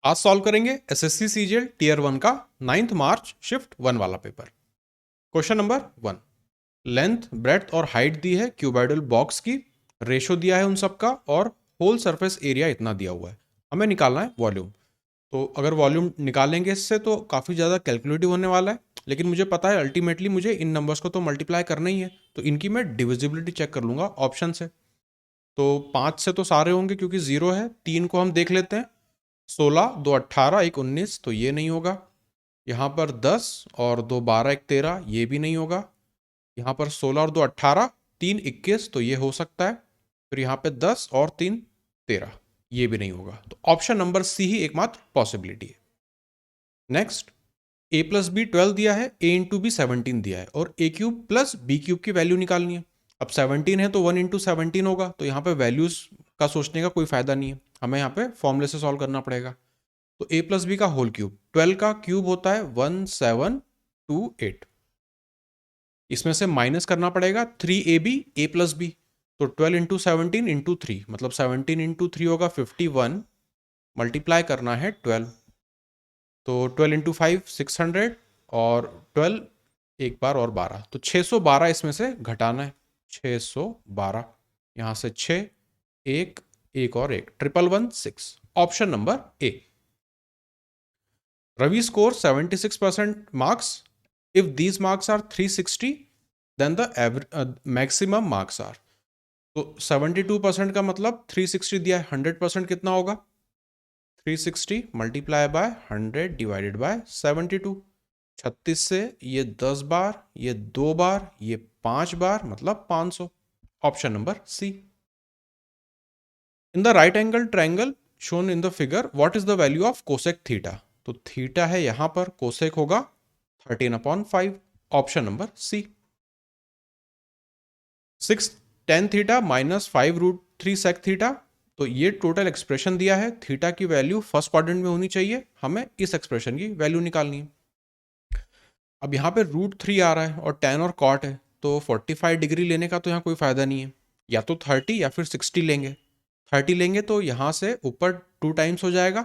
आज सॉल्व करेंगे SSC CGL tier 1 का 9th मार्च शिफ्ट 1 वाला paper. Question number 1, length breadth और हाइट दी है क्यूबॉइडल बॉक्स की, रेशो दिया है उन सब का और होल सरफेस एरिया इतना दिया हुआ है। हमें निकालना है वॉल्यूम। तो अगर वॉल्यूम निकालेंगे इससे तो काफ़ी ज़्यादा कैलकुलेटिव होने वाला है, लेकिन मुझे पता है अल्टीमेटली मुझे इन नंबर्स को तो मल्टीप्लाई करना ही है, तो इनकी मैं डिविजिबिलिटी चेक कर लूँगा ऑप्शन से। तो 5 से तो सारे होंगे क्योंकि 0 है, 3 को हम देख लेते हैं, 16 2 18 1 19, तो ये नहीं होगा। यहाँ पर 10 और 2 12 1 13, ये भी नहीं होगा। यहाँ पर 16 और 2 18, 3 21, तो ये हो सकता है। फिर यहाँ पे 10 और 3 13, ये भी नहीं होगा। तो ऑप्शन नंबर सी ही एकमात्र पॉसिबिलिटी है। नेक्स्ट, a प्लस बी 12 दिया है, a इंटू बी 17 दिया है और a cube plus b cube की वैल्यू निकालनी है। अब 17 है तो 1 इंटू 17 होगा, तो यहाँ पे वैल्यूज का सोचने का कोई फायदा नहीं है, हमें यहाँ पे फॉर्मूले से सॉल्व करना पड़ेगा। तो a प्लस बी का होल क्यूब, 12 का क्यूब होता है 1728। इसमें से माइनस करना पड़ेगा 3ab a प्लस बी, तो 12 इंटू 17 इंटू 3, मतलब 17 इंटू 3 होगा 51, मल्टीप्लाई करना है 12, तो 12 इंटू 5 600 और 12 एक बार और 12, तो 612 इसमें से घटाना है। 612, यहाँ से 6, एक और एक, 11116, option number A. Ravi scores 76% marks. If these marks are 360, then the maximum marks are. तो 72% का मतलब 360 दिया है, 100% कितना होगा? 360 मल्टीप्लाई बाय 100 डिवाइडेड बाय 72। 36 से ये 10 बार, ये 2 बार, ये 5 बार, मतलब 500, option number C. In the right angle triangle shown in the figure, what is the value of cosec theta? तो थीटा है यहां पर, कोसेक होगा 13/5, option number C. 6 tan theta minus 5√3 sec theta, तो ये टोटल एक्सप्रेशन दिया है, theta की वैल्यू फर्स्ट क्वाड्रेंट में होनी चाहिए, हमें इस एक्सप्रेशन की वैल्यू निकालनी है। अब यहाँ पे √3 आ रहा है और tan और cot है, तो 45 डिग्री लेने का तो यहाँ कोई फायदा नहीं है, या तो 30 या फिर 60 लेंगे। 30 लेंगे तो यहाँ से ऊपर 2 टाइम्स हो जाएगा,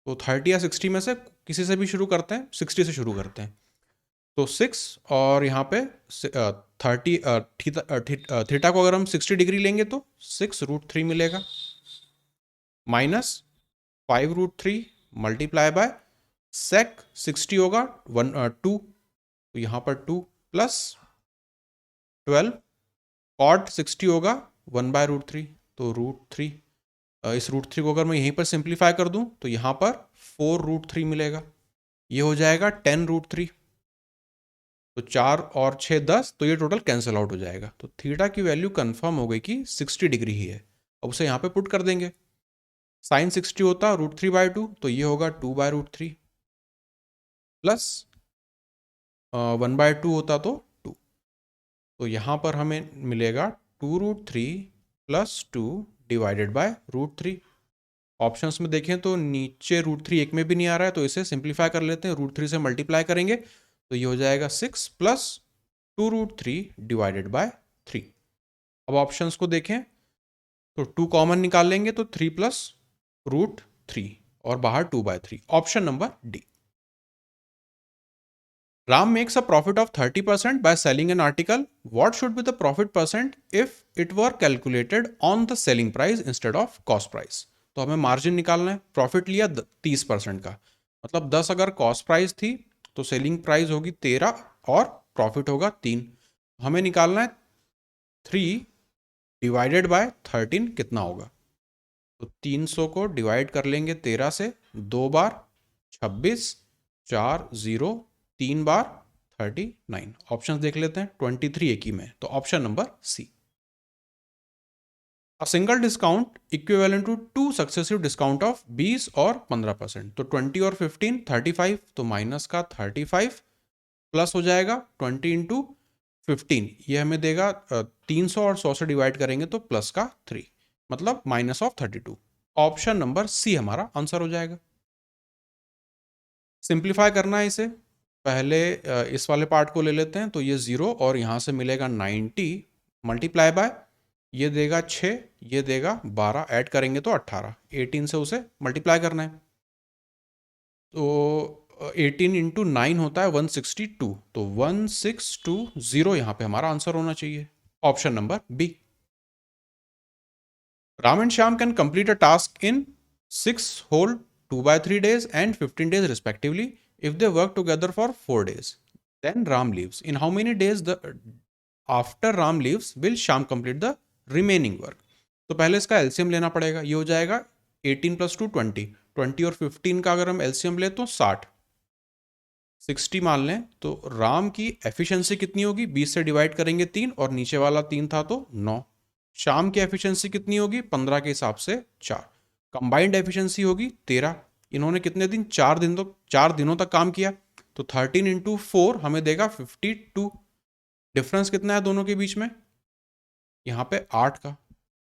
तो 30 या 60 में से किसी से भी शुरू करते हैं, 60 से शुरू करते हैं। तो 6 और यहाँ पे 30, थीटा को अगर हम 60 डिग्री लेंगे तो 6√3 मिलेगा, माइनस 5√3 मल्टीप्लाई बाय सेक 60 होगा 2, तो यहाँ पर 2 प्लस 12, कॉट 60 होगा 1/√3, तो √3। इस √3 को अगर मैं यहीं पर सिंप्लीफाई कर दूं तो यहाँ पर 4√3 मिलेगा, ये हो जाएगा 10√3, तो 4 और 6 10, तो ये टोटल कैंसिल आउट हो जाएगा। तो थीटा की वैल्यू कंफर्म हो गई कि 60 डिग्री ही है। अब उसे यहाँ पे पुट कर देंगे, साइन 60 होता √3/2, तो ये होगा 2/√3 प्लस 1/2 होता तो 2, तो यहाँ पर हमें मिलेगा 2√3 प्लस 2 डिवाइडेड बाय √3। ऑप्शंस में देखें तो नीचे √3 एक में भी नहीं आ रहा है, तो इसे सिंप्लीफाई कर लेते हैं, √3 से मल्टीप्लाई करेंगे तो ये हो जाएगा 6 प्लस 2√3 डिवाइडेड बाय 3। अब ऑप्शंस को देखें तो 2 कॉमन निकाल लेंगे तो 3 प्लस √3 और बाहर 2/3, option number D. Ram makes a profit of 30% by selling an article. What should be the profit percent if it were calculated on the selling price instead of cost price? तो हमें margin निकालना है, profit लिया 30% का, मतलब 10 अगर cost price थी तो सेलिंग प्राइस होगी 13 और प्रॉफिट होगा 3। हमें निकालना है 3 डिवाइडेड बाय 13 कितना होगा, तो 300 को डिवाइड कर लेंगे 13 से, 2 बार 26, 4 0, 3 बार 39, ऑप्शन देख लेते हैं, 23 एक ही में, तो option number C. A single discount equivalent to 2 successive discount of 20 और 15%, तो 20 और 15 35, तो माइनस का 35 प्लस हो जाएगा 20 इंटू 15, ये हमें देगा 300 और 100 से डिवाइड करेंगे तो प्लस का 3, मतलब minus of 32, option number C हमारा आंसर हो जाएगा। सिंप्लीफाई करना है इसे, पहले इस वाले पार्ट को ले लेते हैं, तो ये 0 और यहाँ से मिलेगा 90 मल्टीप्लाई बाय, ये देगा 6, ये देगा 12, ऐड करेंगे तो 18, 18 से उसे मल्टीप्लाई करना है, तो 18 इंटू 9 होता है 162, तो 1620 यहाँ पे हमारा आंसर होना चाहिए, option number B. Ram and Shyam can complete a task in 6 whole 2 by 3 days and 15 days respectively if they work together for 4 days. Then Ram leaves. In how many days after Ram leaves will Shyam complete the remaining work? तो पहले इसका LCM लेना पड़ेगा, ये हो जाएगा 18 + 2 20, 20 और 15 का अगर हम एलसीएम ले तो 60, 60 मान लें, तो राम की एफिशिएंसी कितनी होगी, 20 से डिवाइड करेंगे 3 और नीचे वाला 3 था तो 9। शाम की एफिशिएंसी कितनी होगी, 15 के हिसाब से 4, कंबाइंड एफिशिएंसी होगी 13। इन्होंने कितने दिन, 4 दिनों तक काम किया, तो 13 × 4 हमें देगा 52। डिफरेंस कितना है दोनों के बीच में, यहाँ पे 8 का।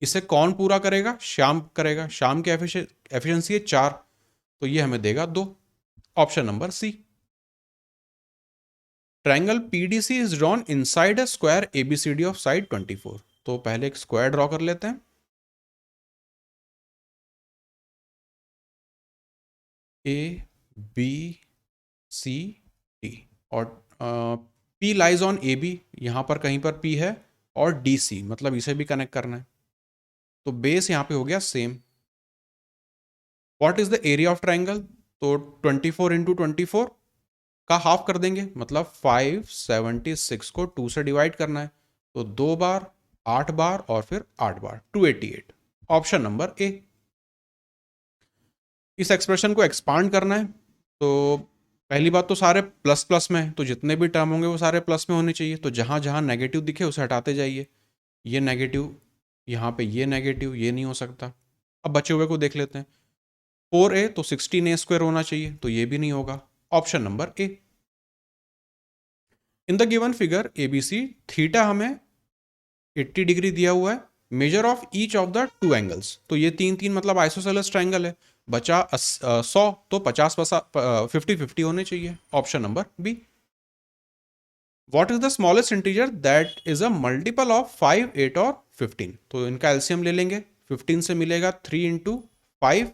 इसे कौन पूरा करेगा, शाम करेगा, शाम की एफिशिएंसी है 4, तो ये हमें देगा 2, option number C. Triangle PDC is drawn inside a square ABCD of side 24। तो पहले एक स्क्वायर ड्रॉ कर लेते हैं, ABCD, और P लाइज ऑन AB, यहां पर कहीं पर P है, और DC मतलब इसे भी कनेक्ट करना है, तो बेस यहां पे हो गया same. What is the area of triangle, तो 24 × 24 का हाफ कर देंगे, मतलब 576 को 2 से डिवाइड करना है, तो 2 बार 8 बार और फिर 8 बार, 288, ऑप्शन नंबर ए। इस एक्सप्रेशन को एक्सपांड करना है, तो पहली बात तो सारे प्लस प्लस में है, तो जितने भी टर्म होंगे वो सारे प्लस में होने चाहिए, तो जहां जहां नेगेटिव दिखे उसे हटाते जाइए। ये नेगेटिव, यहाँ पे ये नेगेटिव, ये नहीं हो सकता। अब बचे हुए को देख लेते हैं, 4a तो 16a² होना चाहिए, तो ये भी नहीं होगा, option number A. In the given figure ABC, theta हमें 80 डिग्री दिया हुआ है, measure of each of the 2 angles, तो ये 3 मतलब आइसोसेलेस ट्रायंगल है, बचा 100, तो 50-50 होने चाहिए, option number B. What is the smallest integer that is a multiple of 5, 8 और 15, तो इनका एलसीएम ले लेंगे, 15 से मिलेगा 3 × 5,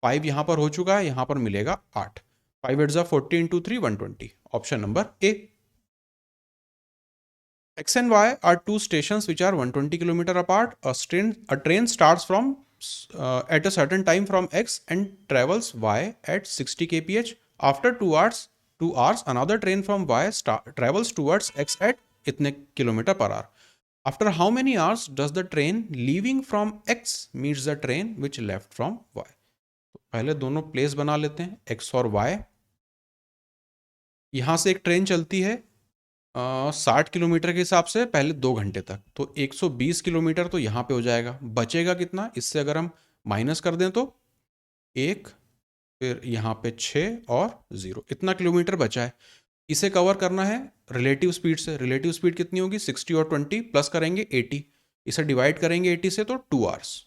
5 यहां पर हो चुका है, यहां पर मिलेगा 8, 5 8 40 × 3 120, option number A. X and Y are 2 stations which are 120 km apart. A train starts from at a certain time from X and travels Y at 60 kph. After 2 hours, another train from Y travels towards X at itne km/h. After how many hours does the train leaving from X meets the train which left from Y? तो पहले दोनों place बना लेते हैं, X और Y। यहां से एक ट्रेन चलती है 60 किलोमीटर के हिसाब से पहले 2 घंटे तक, तो 120 किलोमीटर तो यहाँ पे हो जाएगा। बचेगा कितना, इससे अगर हम माइनस कर दें तो 1, फिर यहाँ पे 6 और 0, इतना किलोमीटर बचा है। इसे कवर करना है रिलेटिव स्पीड से। रिलेटिव स्पीड कितनी होगी, 60 और 20 प्लस करेंगे 80, इसे डिवाइड करेंगे 80 से, तो 2 आवर्स,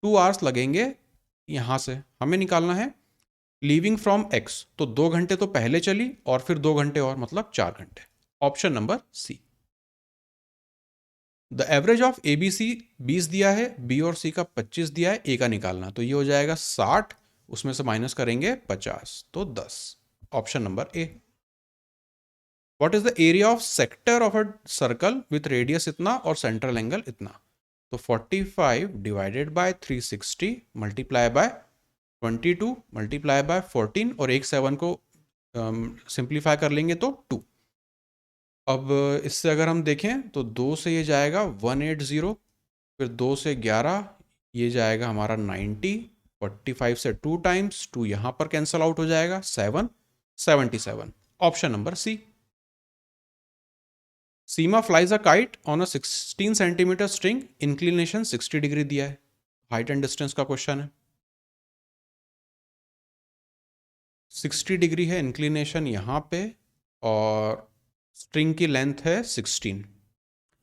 2 आवर्स लगेंगे। यहाँ से हमें निकालना है लीविंग फ्रॉम X, तो 2 घंटे तो पहले चली और फिर 2 घंटे और, मतलब 4 घंटे, option number C. The average of ABC 20 दिया है, B और C का 25 दिया है, A का निकालना, तो ये हो जाएगा 60, उसमें से माइनस करेंगे 50, तो 10, option number A. What is the area of sector of a circle with radius इतना और सेंट्रल एंगल इतना, तो 45 divided by 360 multiply by 22 multiply by 14, और एक 7 को सिंप्लीफाई कर लेंगे तो 2। अब इससे अगर हम देखें तो 2 से ये जाएगा 180, फिर 2 से 11 ये जाएगा हमारा 90, 45 से 2 टाइम्स 2 यहाँ पर कैंसल आउट हो जाएगा, 7 77, option number C. Seema flies a kite on a 16 centimetre string, inclination 60 degree दिया है, हाइट एंड डिस्टेंस का क्वेश्चन है। 60 डिग्री है इंक्लिनेशन यहाँ पे, और स्ट्रिंग की लेंथ है 16,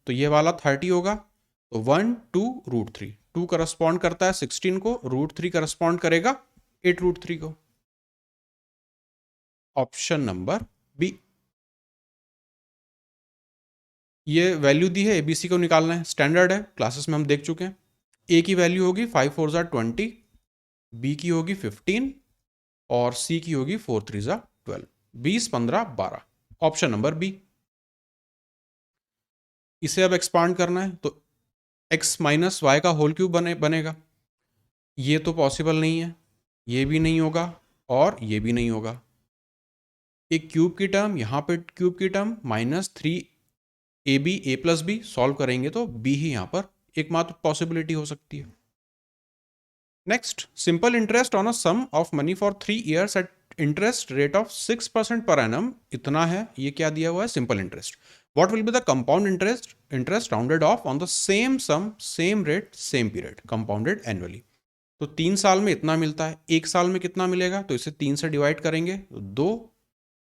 तो ये वाला 30 होगा, तो 1 2 √3, 2 करस्पॉन्ड करता है 16 को, √3 करस्पॉन्ड करेगा 8 √3 को, ऑप्शन नंबर बी। ये वैल्यू दी है, ABC को निकालना है, स्टैंडर्ड है, क्लासेस में हम देख चुके हैं। A की वैल्यू होगी 5 4 20, B की होगी 15, और सी की होगी 4 3 जा 12, 20 15 12, ऑप्शन नंबर बी। इसे अब एक्सपांड करना है तो x माइनस वाई का होल क्यूब बनेगा। ये तो पॉसिबल नहीं है, ये भी नहीं होगा और ये भी नहीं होगा। एक क्यूब की टर्म, यहाँ पे क्यूब की term, -3ab a plus B, solve करेंगे तो b ही यहाँ पर एकमात्र पॉसिबिलिटी हो सकती है। Next, simple interest on a sum of money for 3 years at interest rate of 6% per annum, इतना है, ये क्या दिया हुआ है, simple interest. What will be the compound interest rounded off on the same sum same rate same period compounded annually. तो 3 साल में इतना मिलता है, 1 साल में कितना मिलेगा, तो इसे 3 से डिवाइड करेंगे, 2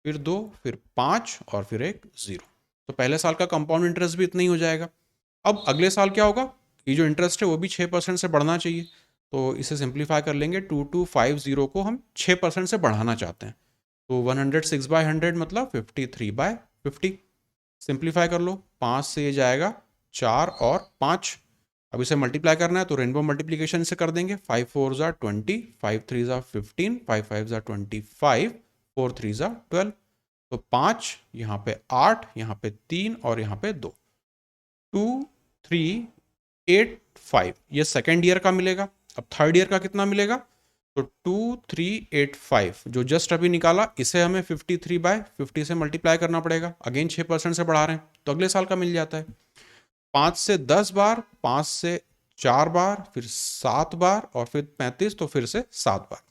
फिर 2 फिर 5 और फिर एक 0। तो पहले साल का कंपाउंड इंटरेस्ट भी इतना ही हो जाएगा। अब अगले साल क्या होगा, ये जो इंटरेस्ट है वो भी 6% से बढ़ना चाहिए, तो इसे सिंप्लीफाई कर लेंगे, 2250 को हम 6% से बढ़ाना चाहते हैं, तो 106/100 मतलब 53/50। सिंप्लीफाई कर लो, 5 से ये जाएगा 4 और 5। अब इसे मल्टीप्लाई करना है तो रेनबो मल्टीप्लीकेशन से कर देंगे, 5 4 जा 20, 5 3 जा 15, 5 5 जा 25, 4 3 जा 12। तो 5 यहाँ पे 8, यहाँ पे 3 और यहाँ पे 2, 2 3 8 5, ये सेकेंड ईयर का मिलेगा। अब थर्ड ईयर का कितना मिलेगा, तो 2385 जो जस्ट अभी निकाला, इसे हमें 53/50 से मल्टीप्लाई करना पड़ेगा, अगेन 6% से बढ़ा रहे हैं तो अगले साल का मिल जाता है। 5 से 10 बार, 5 से 4 बार, फिर 7 बार और फिर 35, तो फिर से 7 बार।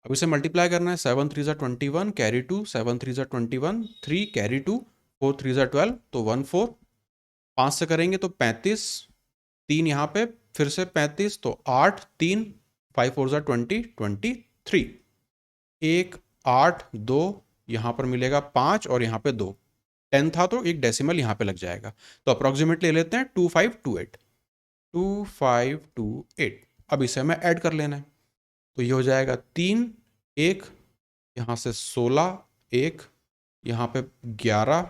अब इसे मल्टीप्लाई करना है, 7 3 जा 21, कैरी 2, 7 3 जा 21, 3 कैरी 2, 4 3 जा 12, तो 14। 5 से करेंगे तो 35, 3 यहाँ पे फिर से 35, तो 8 3, 5 4 जा 20, 23, 1 8 2, यहाँ पर मिलेगा 5 और यहाँ पे 2, 10 था तो एक डेसिमल यहाँ पे लग जाएगा, तो अप्रोक्सीमेटली ले लेते हैं 2528, 2528। अब इसे हमें ऐड कर लेना है, तो ये हो जाएगा 3 1, यहाँ से 16 1, यहाँ पे 11,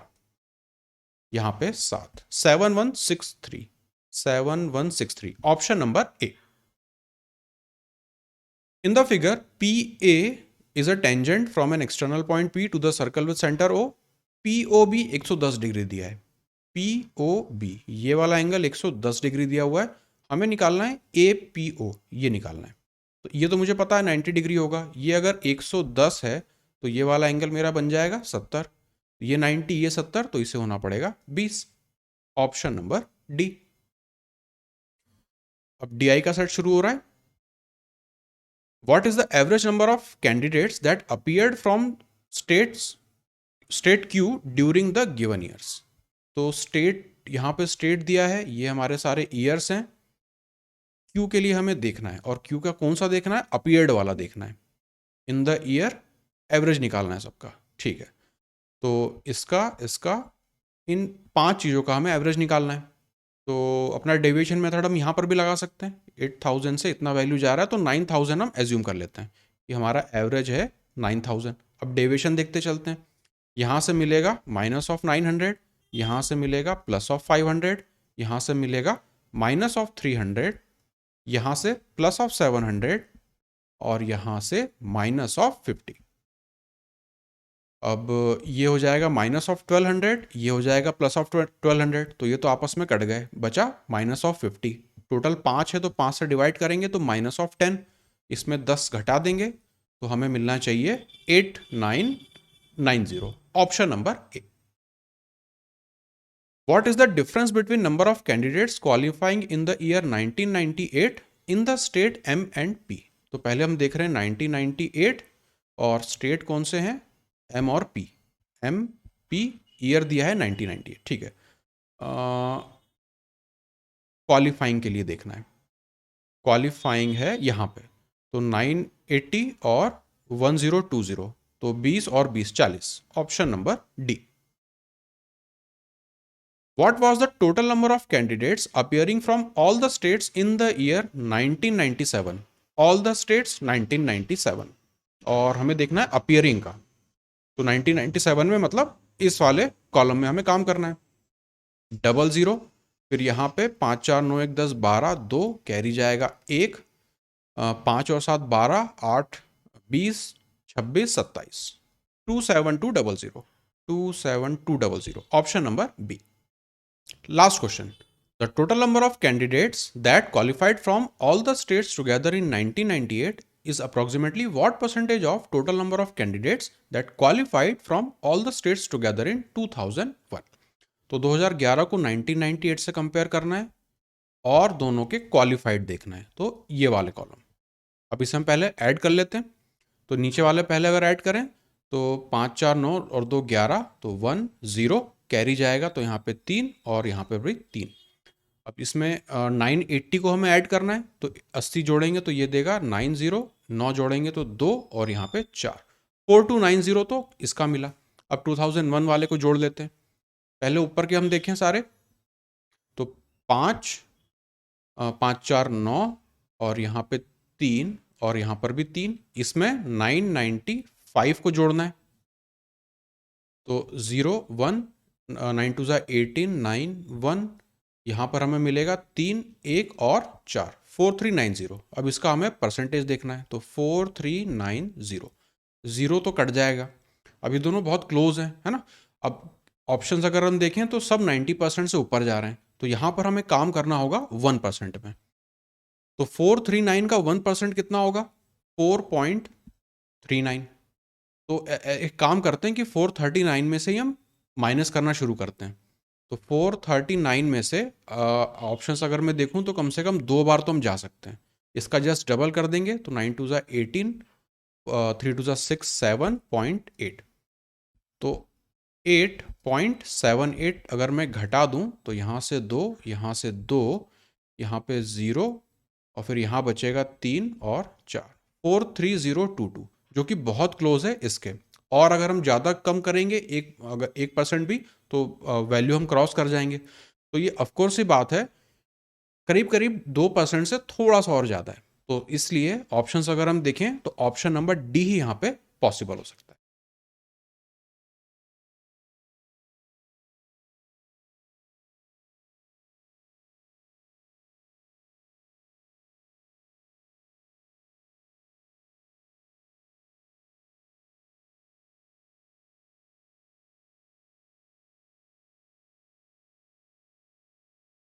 यहाँ पे 7, 7163, 7163, option number A. In the figure, PA is a tangent from an external point P to the circle with center O. POB 110 degree दिया है, POB ये वाला एंगल 110 डिग्री दिया हुआ है, हमें निकालना है APO, ये निकालना है। तो ये तो मुझे पता है 90 डिग्री होगा, ये अगर 110 है तो ये वाला एंगल मेरा बन जाएगा 70, ये 90 ये 70, तो इसे होना पड़ेगा 20, ऑप्शन नंबर डी। अब DI का सेट शुरू हो रहा है। What is the average number of candidates that appeared from state Q during the given years? तो स्टेट, यहाँ पे स्टेट दिया है, ये हमारे सारे ईयर्स हैं। Q के लिए हमें देखना है, और Q का कौन सा देखना है, अपीयर्ड वाला देखना है, इन द ईयर एवरेज निकालना है सबका, ठीक है। तो इसका इन 5 चीज़ों का हमें एवरेज निकालना है। तो अपना डेविएशन मेथड हम यहाँ पर भी लगा सकते हैं, 8000 से इतना वैल्यू जा रहा है तो 9000 हम एज्यूम कर लेते हैं कि हमारा एवरेज है 9000। अब डेविएशन देखते चलते हैं, यहाँ से मिलेगा -900, यहाँ से मिलेगा +500, यहाँ से मिलेगा -300, यहाँ से +700 और यहाँ से -50। अब ये हो जाएगा -1200, ये हो जाएगा +1200, तो ये तो आपस में कट गए, बचा -50। टोटल 5 है तो 5 से डिवाइड करेंगे तो -10, इसमें 10 घटा देंगे तो हमें मिलना चाहिए 8990, option number A. What is the difference between number of candidates qualifying in the year 1998 in the state M and P? तो पहले हम देख रहे हैं 1998 और स्टेट कौन से हैं, M और P। M P ईयर दिया है 1998, ठीक है। क्वालिफाइंग के लिए देखना है, क्वालिफाइंग है यहाँ पे, तो 980 और 1020, तो 20 और 20 40, option number D. What was the total number of candidates appearing from all the states in the year 1997? All the states 1997, और हमें देखना है appearing का, तो 1997 में मतलब इस वाले कॉलम में हमें काम करना है। 00, फिर यहाँ पे 5 4 9 1 10 12, 2 कैरी जाएगा 1, 5 और 7 12, 8 20, 26, 27, 27200, 27200, option number B. Last question, the total number of candidates that qualified from all the states together in 1998 is approximately what percentage of total number of candidates that qualified from all the states together in 2001। तो 2011 को 1998 से compare करना है और दोनों के qualified देखना है, तो ये वाले कॉलम। अब इसे हम पहले ऐड कर लेते हैं। तो नीचे वाले पहले अगर ऐड करें तो 5 4 9 और 2 11, तो 1 0 कैरी जाएगा, तो यहाँ पे 3 और यहाँ पे भी 3। अब इसमें 980 को हमें ऐड करना है, तो 80 जोड़ेंगे तो ये देगा 90, 9 जोड़ेंगे तो 2 और यहाँ पे 4, 4290 तो इसका मिला। अब 2001 वाले को जोड़ लेते हैं। पहले ऊपर के हम देखें सारे, तो 5 5 4 9 और यहाँ पे 3 और यहाँ पर भी 3, इसमें 995 को जोड़ना है, तो 0 1 9 2 18 9 1, यहाँ पर हमें मिलेगा 3 1 और 4, 4390। अब इसका हमें परसेंटेज देखना है, तो 4390, 0 तो कट जाएगा। अब ये दोनों बहुत क्लोज हैं, है ना। अब ऑप्शंस अगर हम देखें तो सब 90% से ऊपर जा रहे हैं, तो यहाँ पर हमें काम करना होगा 1% में। तो 439 का 1% कितना होगा? 4.39। तो एक काम करते हैं कि 439 में से ही हम माइनस करना शुरू करते हैं। तो 439 में से ऑप्शंस अगर मैं देखूं तो कम से कम 2 बार तो हम जा सकते हैं। इसका जस्ट डबल कर देंगे, तो 9 2 18, 3 2 6 7.8, तो 8.78 अगर मैं घटा दूं तो यहाँ से 2, यहाँ से 2, यहाँ पे 0 और फिर यहाँ बचेगा 3 और 4, 43022, जो कि बहुत क्लोज है इसके। और अगर हम ज़्यादा कम करेंगे अगर 1% भी, तो वैल्यू हम क्रॉस कर जाएंगे। तो ये ऑफकोर्स ही बात है, करीब करीब 2% से थोड़ा सा और ज़्यादा है। तो इसलिए ऑप्शंस अगर हम देखें तो ऑप्शन नंबर डी ही यहाँ पे पॉसिबल हो सकता है।